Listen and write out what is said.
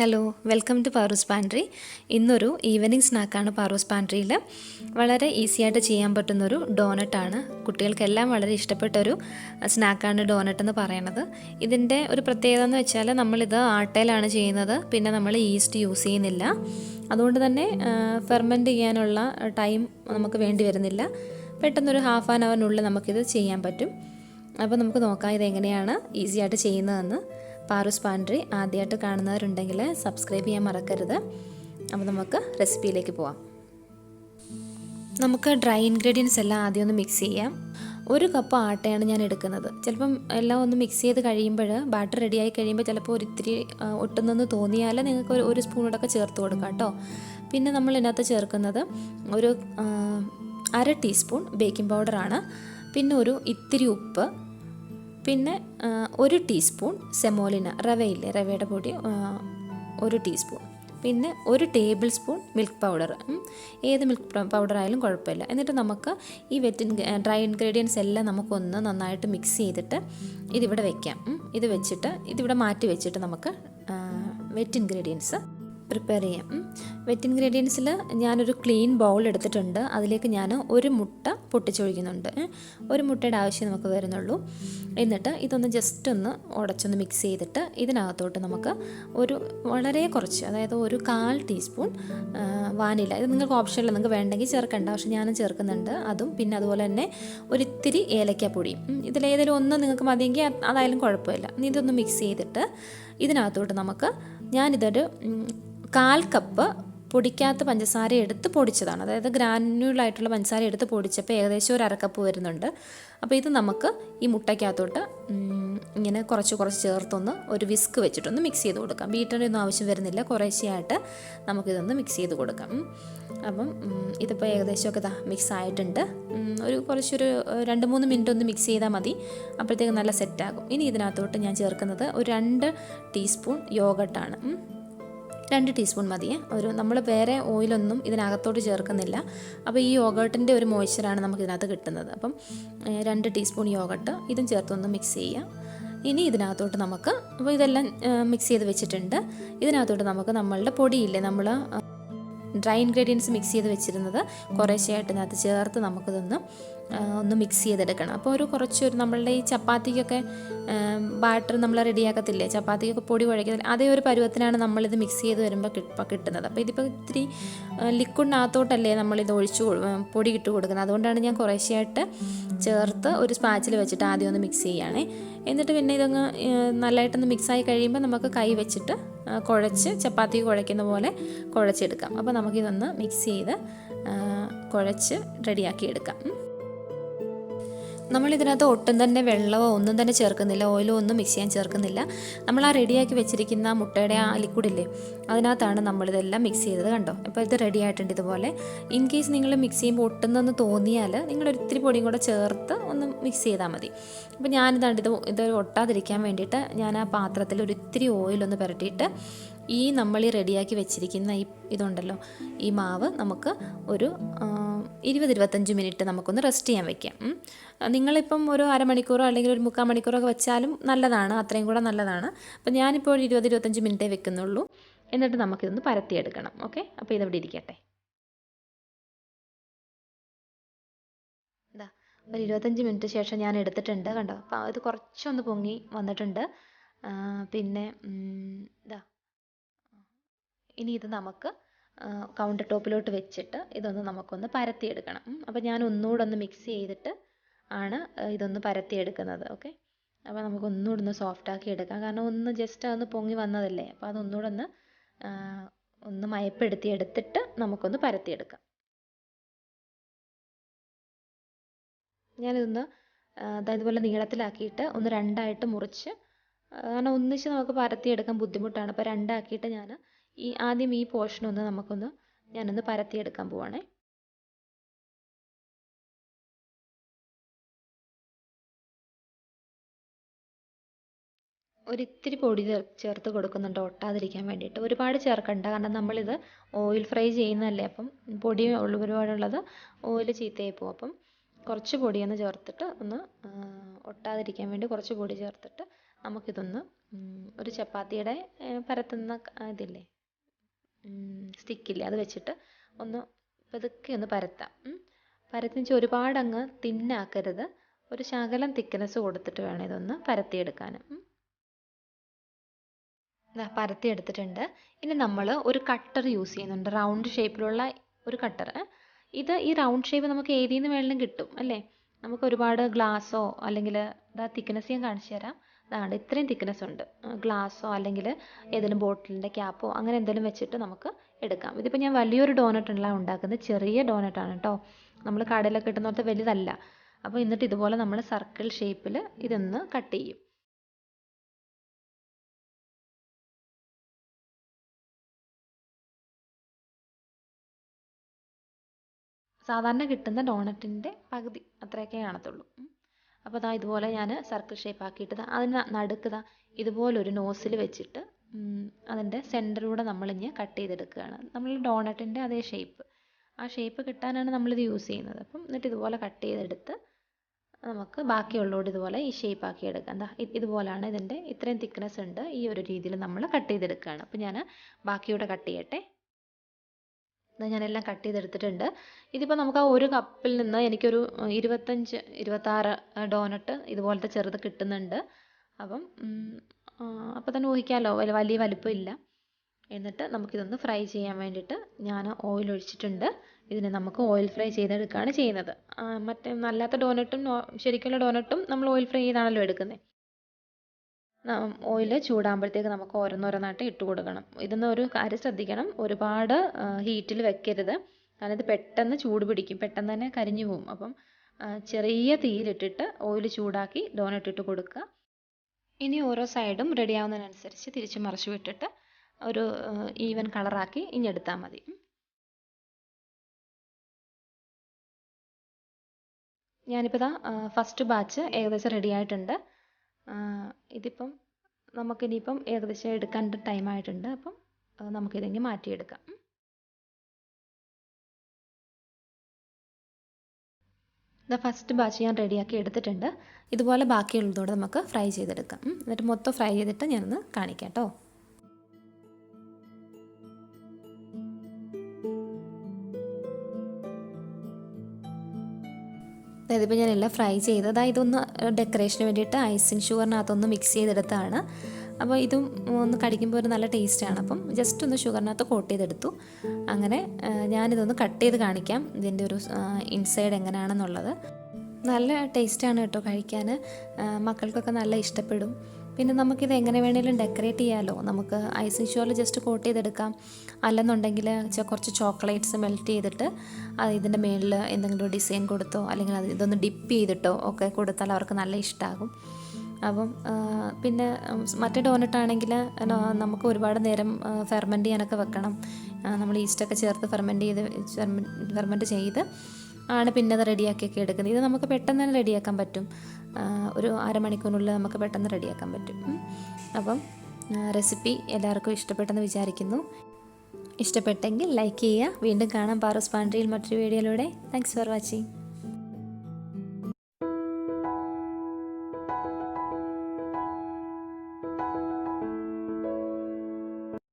Hello, welcome to Paruz Pantry. ഇന്നൊരു evening സ്നാക്കാണ് Paruz Pantryയിൽ. വളരെ ഈസി ആയിട്ട് ചെയ്യാൻ പറ്റുന്നൊരു ഡോനറ്റാണ്. കുട്ടികൾക്കെല്ലാം വളരെ ഇഷ്ടപ്പെട്ടൊരു സ്നാക്കാണ് ഡോനറ്റ് എന്ന് പറയുന്നത്. ഇതിൻ്റെ ഒരു പ്രത്യേകത എന്ന് വെച്ചാൽ നമ്മളിത് ആട്ടയിലാണ് ചെയ്യുന്നത്. പിന്നെ നമ്മൾ ഈസ്റ്റ് യൂസ് ചെയ്യുന്നില്ല. അതുകൊണ്ട് തന്നെ ഫെർമെൻറ്റ് ചെയ്യാനുള്ള ടൈം നമുക്ക് വേണ്ടി വരുന്നില്ല. പെട്ടെന്നൊരു ഹാഫ് ആൻ അവറിനുള്ളിൽ നമുക്കിത് ചെയ്യാൻ പറ്റും. അപ്പോൾ നമുക്ക് നോക്കാം ഇതെങ്ങനെയാണ് ഈസി ആയിട്ട് ചെയ്യുന്നതെന്ന്. പാറൂസ് പാൻട്രി ആദ്യമായിട്ട് കാണുന്നവരുണ്ടെങ്കിൽ സബ്സ്ക്രൈബ് ചെയ്യാൻ മറക്കരുത്. അപ്പോൾ നമുക്ക് റെസിപ്പിയിലേക്ക് പോവാം. നമുക്ക് ഡ്രൈ ഇൻഗ്രീഡിയൻസ് എല്ലാം ആദ്യം ഒന്ന് മിക്സ് ചെയ്യാം. 1 കപ്പ് ആട്ടയാണ് ഞാൻ എടുക്കുന്നത്. ചിലപ്പം എല്ലാം ഒന്ന് മിക്സ് ചെയ്ത് കഴിയുമ്പോൾ ബാറ്റർ റെഡിയായി കഴിയുമ്പോൾ ചിലപ്പോൾ ഒരിത്തിരി ഒട്ടുന്നെന്ന് തോന്നിയാൽ നിങ്ങൾക്ക് ഒരു സ്പൂണോടൊക്കെ ചേർത്ത് കൊടുക്കാം കേട്ടോ. പിന്നെ നമ്മൾ ഇതിനകത്ത് ചേർക്കുന്നത് ഒരു 1/2 ടീസ്പൂൺ ബേക്കിംഗ് പൗഡറാണ്. പിന്നെ ഒരു ഇത്തിരി ഉപ്പ്, പിന്നെ 1 ടീസ്പൂൺ സെമോലിന, റവയുടെ പൊടി 1 ടീസ്പൂൺ, പിന്നെ 1 ടേബിൾ സ്പൂൺ മിൽക്ക് പൗഡർ. ഏത് മിൽക്ക് പൗഡർ ആയാലും കുഴപ്പമില്ല. എന്നിട്ട് നമുക്ക് ഈ ഡ്രൈ ഇൻഗ്രീഡിയൻസ് എല്ലാം നമുക്കൊന്ന് നന്നായിട്ട് മിക്സ് ചെയ്തിട്ട് ഇതിവിടെ വെക്കാം. ഇത് വെച്ചിട്ട് ഇതിവിടെ മാറ്റി വെച്ചിട്ട് നമുക്ക് വെറ്റ് ഇൻഗ്രീഡിയൻസ് പ്രിപ്പയർ ചെയ്യാം. വെറ്റ് ഇൻഗ്രീഡിയൻസിൽ ഞാനൊരു ക്ലീൻ ബൗൾ എടുത്തിട്ടുണ്ട്. അതിലേക്ക് ഞാൻ 1 മുട്ട പൊട്ടിച്ചൊഴിക്കുന്നുണ്ട്. 1 മുട്ടയുടെ ആവശ്യം നമുക്ക് വരുന്നുള്ളൂ. എന്നിട്ട് ഇതൊന്ന് ജസ്റ്റ് ഒന്ന് ഉടച്ചൊന്ന് മിക്സ് ചെയ്തിട്ട് ഇതിനകത്തോട്ട് നമുക്ക് വളരെ കുറച്ച്, അതായത് 1/4 ടീസ്പൂൺ വാനില, ഇത് നിങ്ങൾക്ക് ഓപ്ഷനിൽ നിങ്ങൾക്ക് വേണ്ടെങ്കിൽ ചേർക്കണ്ട, പക്ഷെ ഞാനും ചേർക്കുന്നുണ്ട്. അതും പിന്നെ അതുപോലെ തന്നെ ഒരിത്തിരി ഏലക്കാപ്പൊടിയും. ഇതിലേതെങ്കിലും ഒന്ന് നിങ്ങൾക്ക് മതിയെങ്കിൽ അതായാലും കുഴപ്പമില്ല. ഇതൊന്ന് മിക്സ് ചെയ്തിട്ട് ഇതിനകത്തോട്ട് നമുക്ക് ഞാനിതൊരു 1/4 കപ്പ് പൊടിക്കാത്ത പഞ്ചസാര എടുത്ത് പൊടിച്ചതാണ്. അതായത് ഗ്രാനുലായിട്ടുള്ള പഞ്ചസാര എടുത്ത് പൊടിച്ചപ്പോൾ ഏകദേശം 1/2 കപ്പ് വരുന്നുണ്ട്. അപ്പോൾ ഇത് നമുക്ക് ഈ മുട്ടയ്ക്കകത്തോട്ട് ഇങ്ങനെ കുറച്ച് ചേർത്തൊന്ന് ഒരു വിസ്ക് വെച്ചിട്ടൊന്ന് മിക്സ് ചെയ്ത് കൊടുക്കാം. ബീറ്ററിൻ്റെ ഒന്നും ആവശ്യം വരുന്നില്ല. കുറേശ്ശെയായിട്ട് നമുക്കിതൊന്ന് മിക്സ് ചെയ്ത് കൊടുക്കാം. അപ്പം ഇതിപ്പോൾ ഏകദേശമൊക്കെ മിക്സ് ആയിട്ടുണ്ട്. കുറച്ചൊരു 2-3 മിനിറ്റ് ഒന്ന് മിക്സ് ചെയ്താൽ മതി. അപ്പോഴത്തേക്ക് നല്ല സെറ്റാകും. ഇനി ഇതിനകത്തോട്ട് ഞാൻ ചേർക്കുന്നത് ഒരു 2 ടീസ്പൂൺ യോഗട്ടാണ്. 2 ടീസ്പൂൺ മതിയേ. നമ്മൾ വേറെ ഓയിലൊന്നും ഇതിനകത്തോട്ട് ചേർക്കുന്നില്ല. അപ്പോൾ ഈ യോഗട്ടിൻ്റെ ഒരു മോയ്സ്ചറാണ് നമുക്ക് ഇതിനകത്ത് കിട്ടുന്നത്. അപ്പം 2 ടീസ്പൂൺ യോഗട്ട് ഇതും ചേർത്തൊന്ന് മിക്സ് ചെയ്യാം. ഇനി ഇതിനകത്തോട്ട് നമുക്ക്, അപ്പോൾ ഇതെല്ലാം മിക്സ് ചെയ്ത് വെച്ചിട്ടുണ്ട്. ഇതിനകത്തോട്ട് നമുക്ക് നമ്മളുടെ പൊടിയില്ലേ, നമ്മൾ ഡ്രൈ ഇൻഗ്രീഡിയൻസ് മിക്സ് ചെയ്ത് വെച്ചിരുന്നത് കുറേശ്ശെയായിട്ട് ഇതിനകത്ത് ചേർത്ത് നമുക്കിതൊന്ന് ഒന്ന് മിക്സ് ചെയ്തെടുക്കണം. അപ്പോൾ കുറച്ചൊരു നമ്മളുടെ ഈ ചപ്പാത്തിക്കൊക്കെ ബാറ്റർ നമ്മൾ റെഡിയാക്കത്തില്ലേ, ചപ്പാത്തിക്കൊക്കെ പൊടി കുഴക്കത്തില്ല, അതേ ഒരു പരുവത്തിനാണ് നമ്മളിത് മിക്സ് ചെയ്ത് വരുമ്പോൾ കിട്ടുന്നത്. അപ്പോൾ ഇതിപ്പോൾ ഇത്തിരി ലിക്വിഡിനകത്തോട്ടല്ലേ നമ്മളിത് പൊടി ഇട്ട് കൊടുക്കുന്നത്. അതുകൊണ്ടാണ് ഞാൻ കുറേശ്ശെയായിട്ട് ചേർത്ത് ഒരു സ്പാച്ചിൽ വെച്ചിട്ട് ആദ്യം ഒന്ന് മിക്സ് ചെയ്യുകയാണേ. എന്നിട്ട് പിന്നെ ഇതങ്ങ് നല്ലതായിട്ടൊന്ന് മിക്സായി കഴിയുമ്പോൾ നമുക്ക് കൈ വെച്ചിട്ട് കുഴച്ച് ചപ്പാത്തി കുഴയ്ക്കുന്ന പോലെ കുഴച്ചെടുക്കാം. അപ്പോൾ നമുക്കിതൊന്ന് മിക്സ് ചെയ്ത് കുഴച്ച് റെഡിയാക്കി എടുക്കാം. നമ്മളിതിനകത്ത് ഒട്ടും തന്നെ വെള്ളമോ ഒന്നും തന്നെ ചേർക്കുന്നില്ല, ഓയിലോ ഒന്നും മിക്സ് ചെയ്യാൻ ചേർക്കുന്നില്ല. നമ്മൾ ആ റെഡിയാക്കി വെച്ചിരിക്കുന്ന മുട്ടയുടെ ആ ലിക്വിഡില്ലേ, അതിനകത്താണ് നമ്മളിതെല്ലാം മിക്സ് ചെയ്തത്. കണ്ടോ, അപ്പോൾ ഇത് റെഡി ആയിട്ടുണ്ട്. ഇതുപോലെ ഇൻ കേസ് നിങ്ങൾ മിക്സ് ചെയ്യുമ്പോൾ ഒട്ടുന്നെന്ന് തോന്നിയാൽ നിങ്ങളൊരിത്തിരി പൊടിയും കൂടെ ചേർത്ത് ഒന്ന് മിക്സ് ചെയ്താൽ മതി. അപ്പോൾ ഞാനിതാണ്ട് ഇത് ഒട്ടാതിരിക്കാൻ വേണ്ടിയിട്ട് ഞാൻ ആ പാത്രത്തിൽ ഒരിത്തിരി ഓയിലൊന്ന് പുരട്ടിയിട്ട് നമ്മൾ ഈ റെഡിയാക്കി വെച്ചിരിക്കുന്ന ഇതുണ്ടല്ലോ, ഈ മാവ് നമുക്ക് ഒരു 20-25 മിനിറ്റ് നമുക്കൊന്ന് റെസ്റ്റ് ചെയ്യാൻ വയ്ക്കാം. നിങ്ങളിപ്പം ഒരു അരമണിക്കൂറോ അല്ലെങ്കിൽ ഒരു 3/4 മണിക്കൂറോ ഒക്കെ വെച്ചാലും നല്ലതാണ്, അത്രയും കൂടെ നല്ലതാണ്. അപ്പം ഞാനിപ്പോൾ ഒരു 20-25 മിനിറ്റേ വെക്കുന്നുള്ളൂ. എന്നിട്ട് നമുക്കിതൊന്ന് പരത്തിയെടുക്കണം. ഓക്കെ, അപ്പോൾ ഇതവിടെ ഇരിക്കട്ടെ. ഒരു 25 മിനിറ്റ് ശേഷം ഞാൻ എടുത്തിട്ടുണ്ട്. കണ്ടോ, അപ്പോൾ ഇത് കുറച്ചൊന്ന് പൊങ്ങി വന്നിട്ടുണ്ട്. പിന്നെ ഇനി ഇത് നമുക്ക് കൗണ്ടർ ടോപ്പിലോട്ട് വെച്ചിട്ട് ഇതൊന്ന് നമുക്കൊന്ന് പരത്തിയെടുക്കണം. അപ്പോൾ ഞാൻ ഒന്നുകൂടെ ഒന്ന് മിക്സ് ചെയ്തിട്ട് ആണ് ഇതൊന്ന് പരത്തിയെടുക്കുന്നത്. ഓക്കെ, അപ്പോൾ നമുക്ക് ഒന്നുകൂടെ ഒന്ന് സോഫ്റ്റാക്കി എടുക്കാം. കാരണം ഒന്ന് ജസ്റ്റ് അതൊന്ന് പൊങ്ങി വന്നതല്ലേ, അപ്പോൾ അതൊന്നുകൂടെ ഒന്ന് മയപ്പെടുത്തി എടുത്തിട്ട് നമുക്കൊന്ന് പരത്തിയെടുക്കാം. ഞാനിതൊന്ന് ഇതുപോലെ നീളത്തിലാക്കിയിട്ട് ഒന്ന് 2ആയിട്ട് മുറിച്ച്, കാരണം ഒന്നിച്ച് നമുക്ക് പരത്തിയെടുക്കാൻ ബുദ്ധിമുട്ടാണ്. അപ്പോൾ 2ആക്കിയിട്ട് ഞാൻ ആദ്യം ഈ പോർഷനൊന്ന് ഞാനൊന്ന് പരത്തിയെടുക്കാൻ പോവാണേ. ഒരിത്തിരി പൊടി ചേർത്ത് കൊടുക്കുന്നുണ്ട് ഒട്ടാതിരിക്കാൻ വേണ്ടിയിട്ട്. ഒരുപാട് ചേർക്കണ്ട, കാരണം നമ്മളിത് ഓയിൽ ഫ്രൈ ചെയ്യുന്നതല്ലേ. അപ്പം പൊടി ഒരുപാടുള്ളത് ഓയിൽ ചീത്തയായി പോകും. അപ്പം കുറച്ച് പൊടിയൊന്ന് ചേർത്തിട്ട് ഒന്ന് ഒട്ടാതിരിക്കാൻ വേണ്ടി കുറച്ച് പൊടി ചേർത്തിട്ട് നമുക്കിതൊന്ന് ഒരു ചപ്പാത്തിയുടെ പരത്തുന്ന ഇതില്ലേ, സ്റ്റിക്കില്ലേ, അത് വെച്ചിട്ട് ഒന്ന് പതുക്കെ ഒന്ന് പരത്താം. പരത്തിച്ച് ഒരുപാട് അങ്ങ് തിന്നാക്കരുത്. ഒരു ശകലം തിക്നെസ് കൊടുത്തിട്ട് വേണം ഇതൊന്ന് പരത്തിയെടുക്കാൻ. പരത്തി എടുത്തിട്ടുണ്ട്. ഇനി നമ്മൾ ഒരു കട്ടർ യൂസ് ചെയ്യുന്നുണ്ട്, റൗണ്ട് ഷേപ്പിലുള്ള ഒരു കട്ടർ. ഈ റൗണ്ട് ഷേപ്പ് നമുക്ക് ഏതിൽ നിന്ന് വേണമെങ്കിലും കിട്ടും അല്ലേ. നമുക്ക് ഒരുപാട് ഗ്ലാസ്സോ അല്ലെങ്കിൽ തിക്നെസ് ഞാൻ കാണിച്ചു തരാം. അതാണ് ഇത്രയും തിക്നെസ് ഉണ്ട്. ഗ്ലാസ്സോ അല്ലെങ്കിൽ ഏതെങ്കിലും ബോട്ടിലിൻ്റെ ക്യാപ്പോ അങ്ങനെ എന്തെങ്കിലും വെച്ചിട്ട് നമുക്ക് എടുക്കാം. ഇതിപ്പോൾ ഞാൻ വലിയൊരു ഡോനറ്റല്ല ഉണ്ടാക്കുന്നത്, ചെറിയ ഡോനറ്റാണ് കേട്ടോ. നമ്മൾ കടയിലൊക്കെ കിട്ടുന്നിടത്ത് വലുതല്ല. അപ്പോൾ എന്നിട്ട് ഇതുപോലെ നമ്മൾ സർക്കിൾ ഷേപ്പിൽ ഇതൊന്ന് കട്ട് ചെയ്യും. സാധാരണ കിട്ടുന്ന ഡോണറ്റിൻ്റെ പകുതി അത്രയൊക്കെ കാണത്തുള്ളൂ. അപ്പോൾ ഇതുപോലെ ഞാൻ സർക്കിൾ ഷേപ്പ് ആക്കിയിട്ട് അതിന് നടുക്ക് ഇതുപോലൊരു നോസിൽ വെച്ചിട്ട് അതിൻ്റെ സെൻറ്ററിലൂടെ നമ്മളിഞ്ഞ് കട്ട് ചെയ്തെടുക്കുകയാണ്. നമ്മൾ ഡോണറ്റിൻ്റെ അതേ ഷേപ്പ്, ആ ഷേപ്പ് കിട്ടാനാണ് നമ്മളിത് യൂസ് ചെയ്യുന്നത്. അപ്പം എന്നിട്ട് ഇതുപോലെ കട്ട് ചെയ്തെടുത്ത് നമുക്ക് ബാക്കിയുള്ളതോട് ഇതുപോലെ ഈ ഷേപ്പ് ആക്കി എടുക്കാം. ഇതുപോലാണ് ഇതിൻ്റെ ഇത്രയും തിക്നെസ് ഉണ്ട്. ഈ ഒരു രീതിയിൽ നമ്മൾ കട്ട് ചെയ്തെടുക്കുകയാണ്. അപ്പോൾ ഞാൻ ബാക്കിയൂടെ കട്ട് ചെയ്യട്ടെ. ഞാനെല്ലാം കട്ട് ചെയ്തെടുത്തിട്ടുണ്ട്. ഇതിപ്പോൾ നമുക്ക് ആ ഒരു കപ്പിൽ നിന്ന് എനിക്കൊരു 25-26 ഡോനട്ട് ഇതുപോലത്തെ ചെറുത് കിട്ടുന്നുണ്ട്. അപ്പോൾ തന്നെ ഊഹിക്കാമല്ലോ, വലിയ വലിപ്പമില്ല. എന്നിട്ട് നമുക്കിതൊന്ന് ഫ്രൈ ചെയ്യാൻ വേണ്ടിയിട്ട് ഞാൻ ഓയിൽ ഒഴിച്ചിട്ടുണ്ട്. ഇതിനെ നമുക്ക് ഓയിൽ ഫ്രൈ ചെയ്തെടുക്കുകയാണ് ചെയ്യുന്നത്. മറ്റേ അല്ലാത്ത ഡോനട്ടും ശരിക്കുള്ള ഡോനട്ടും നമ്മൾ ഓയിൽ ഫ്രൈ ചെയ്താണല്ലോ എടുക്കുന്നത്. ഓയിൽ ചൂടാകുമ്പോഴത്തേക്ക് നമുക്ക് ഓരോന്നോരോന്നായിട്ട് ഇട്ട് കൊടുക്കണം. ഇതൊന്ന് ഒരു കാര്യം ശ്രദ്ധിക്കണം, ഒരുപാട് ഹീറ്റിൽ വെക്കരുത്. കാരണം ഇത് പെട്ടെന്ന് ചൂട് പിടിക്കും, പെട്ടെന്ന് തന്നെ കരിഞ്ഞു പോകും. അപ്പം ചെറിയ തീയിലിട്ടിട്ട് ഓയിൽ ചൂടാക്കി ഡോനറ്റ് ഇട്ട് കൊടുക്കുക. ഇനി ഓരോ സൈഡും റെഡി ആവുന്നതിനനുസരിച്ച് തിരിച്ച് മറിച്ച് വിട്ടിട്ട് ഒരു ഈവൻ കളറാക്കി ഇഞ്ഞെടുത്താൽ മതി. ഞാനിപ്പോൾ ഫസ്റ്റ് ബാച്ച് ഏകദേശം റെഡി ആയിട്ടുണ്ട്. ഇതിപ്പം നമുക്കിനിയിപ്പം ഏകദേശം എടുക്കാൻ ടൈം ആയിട്ടുണ്ട്. അപ്പം നമുക്കിതെങ്കിൽ മാറ്റിയെടുക്കാം. ഫസ്റ്റ് ബാച്ച് ഞാൻ റെഡിയാക്കി എടുത്തിട്ടുണ്ട്. ഇതുപോലെ ബാക്കിയുള്ളതോടെ നമുക്ക് ഫ്രൈ ചെയ്തെടുക്കാം. എന്നിട്ട് മൊത്തം ഫ്രൈ ചെയ്തിട്ട് ഞാനൊന്ന് കാണിക്കാം കേട്ടോ. ഇതിപ്പോൾ ഞാനെല്ലാം ഫ്രൈ ചെയ്തത് ഇതൊന്ന് ഡെക്കറേഷന് വേണ്ടിയിട്ട് ഐസിങ് ഷുഗറിനകത്തൊന്ന് മിക്സ് ചെയ്തെടുത്തതാണ്. അപ്പോൾ ഇതും ഒന്ന് കടിക്കുമ്പോൾ ഒരു നല്ല ടേസ്റ്റാണ്. അപ്പം ജസ്റ്റ് ഒന്ന് ഷുഗറിനകത്ത് കോട്ട് ചെയ്തെടുത്തു. അങ്ങനെ ഞാനിതൊന്ന് കട്ട് ചെയ്ത് കാണിക്കാം, ഇതിൻ്റെ ഒരു ഇൻസൈഡ് എങ്ങനെയാണെന്നുള്ളത്. നല്ല ടേസ്റ്റാണ് കേട്ടോ കഴിക്കാൻ. മക്കൾക്കൊക്കെ നല്ല ഇഷ്ടപ്പെടും. പിന്നെ നമുക്കിത് എങ്ങനെ വേണമെങ്കിലും ഡെക്കറേറ്റ് ചെയ്യാമല്ലോ. നമുക്ക് ഐസിങ് ഷുഗറിൽ ജസ്റ്റ് കോട്ട് ചെയ്തെടുക്കാം. അല്ലെന്നുണ്ടെങ്കിൽ കുറച്ച് ചോക്ലേറ്റ്സ് മെൽറ്റ് ചെയ്തിട്ട് ഇതിൻ്റെ മേളിൽ എന്തെങ്കിലും ഡിസൈൻ കൊടുത്തോ അല്ലെങ്കിൽ ഇതൊന്ന് ഡിപ്പ് ചെയ്തിട്ടോ ഒക്കെ കൊടുത്താൽ അവർക്ക് നല്ല ഇഷ്ടമാകും. അപ്പം പിന്നെ മറ്റേ ഡോനട്ടാണെങ്കിൽ നമുക്ക് ഒരുപാട് നേരം ഫെർമെൻറ്റ് ചെയ്യാനൊക്കെ വെക്കണം. നമ്മൾ ഈസ്റ്റൊക്കെ ചേർത്ത് ഫെർമെൻറ്റ് ചെയ്ത് ആണ് പിന്നെ അത് റെഡിയാക്കിയൊക്കെ എടുക്കുന്നത്. ഇത് നമുക്ക് പെട്ടെന്ന് തന്നെ റെഡിയാക്കാൻ പറ്റും. ഒരു അരമണിക്കൂറിനുള്ളിൽ നമുക്ക് പെട്ടെന്ന് റെഡിയാക്കാൻ പറ്റും. അപ്പം റെസിപ്പി എല്ലാവർക്കും ഇഷ്ടപ്പെട്ടെന്ന് വിചാരിക്കുന്നു. ഇഷ്ടപ്പെട്ടെങ്കിൽ ലൈക്ക് ചെയ്യുക. വീണ്ടും കാണാം പാറൂസ് പാൻട്രിയിൽ മറ്റൊരു വീഡിയോയിലൂടെ. Thanks for watching.